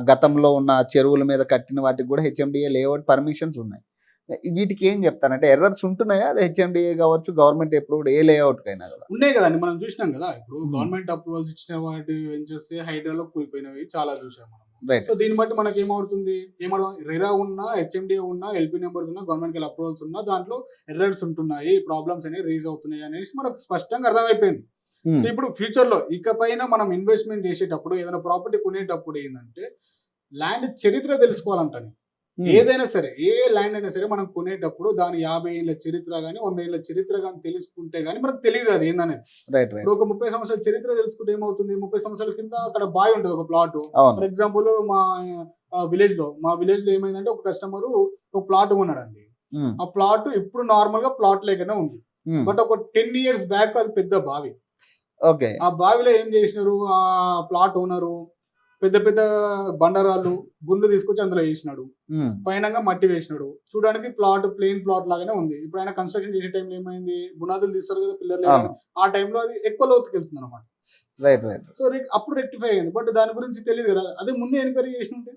గతంలో ఉన్న చెరువుల మీద కట్టిన వాటికి కూడా హెచ్ఎండిఏ లేఅవుట్ పర్మిషన్స్ ఉన్నాయి. వీటికి ఏం చెప్తారంటే ఎర్రర్స్ ఉంటున్నాయా? హెచ్ఎండిఏ కావచ్చు, గవర్నమెంట్ అప్రూవ్డ్ ఏ లేఅవుట్‌కైనా గూడా? ఉన్నాయి కదండి. మనం చూసినాం కదా! ఇప్పుడు హ్మ్. గవర్నమెంట్ అప్రూవల్స్ ఇచ్చిన వాటి వెంచర్స్ హైడ్రాలో కూలిపోయినవి చాలా చూసాం మనం. రైట్. సో, దీన్ని బట్టి మనకేమవుతుంది? రెరా ఉన్నా, హెచ్ఎండిఏ ఉన్నా, ఎల్పీ నంబర్స్ ఉన్నా, గవర్నమెంట్‌కెళ్ళి అప్రూవల్స్ ఉన్నా దాంట్లో ఎర్రర్స్ ఉంటున్నాయి. ప్రాబ్లమ్స్ అనేవి రైజ్ అవుతున్నాయి అనేసి మనకు స్పష్టంగా అర్థమైపోయింది. సో, హ్మ్. ఇప్పుడు ఫ్యూచర్‌లో ఇకపైన మనం ఇన్వెస్ట్‌మెంట్ చేసేటప్పుడు ఏదైనా ప్రాపర్టీ కొనేటప్పుడు ఏందంటే ల్యాండ్ చరిత్ర తెలుసుకోవాలంట నేను. హ్మ్. ఏదైనా సరే, ఏ ల్యాండ్ అయినా సరే మనం కొనేటప్పుడు దాని 50 ఏళ్ల చరిత్ర గాని, 100 ఏళ్ల చరిత్ర గాని తెలుసుకుంటే గాని మనకు తెలీదు అది ఏందనేది. రైట్. ఇప్పుడు రైట్. ఒక 30 సంవత్సరాల చరిత్ర తెలుసుకుంటే ఏమవుతుంది? 30 సంవత్సరాల కింద అక్కడ బావి ఉంటది ఒక ప్లాటు. అవును. ఫర్ ఎగ్జాంపుల్ మా విలేజ్‌లో ఏమైందంటే ఒక కస్టమరు ఒక ప్లాట్ కొన్నాడండి. హ్మ్. ఆ ప్లాట్ ఇప్పుడు నార్మల్‌గా ప్లాట్ లెక్కనే ఉంది. హ్మ్. బట్ ఒక 10 ఇయర్స్ బ్యాక్ అది పెద్ద బావి. ఓకే. ఆ బావిలో ఏం జేసినారు ప్లాట్ ఓనరు పెద్ద పెద్ద బండరాళ్ళు, గుండ్లు తీసుకొచ్చి అందులో ఏసినాడు. హ్మ్. పైనంగా మట్టి వేసినాడు. చూడడానికి ప్లెయిన్ ప్లాట్ లాగానే ఉంది. ఇప్పుడు ఆయన కన్‌స్ట్రక్షన్ చేసే టైంలో ఏమైంది? బునాదులు తీస్తారు కదా! అవును. పిల్లర్‌లేయడానికి. ఆ టైంలో అది ఎక్కువ లోతుకెళ్తుందన్నమాట. రైట్. రైట్. సో, అప్పుడు రెక్టిఫై అయింది. బట్ దాని గురించి తెలీదు గదా! అదే ముందే ఎంక్వైరీ చేసుంటే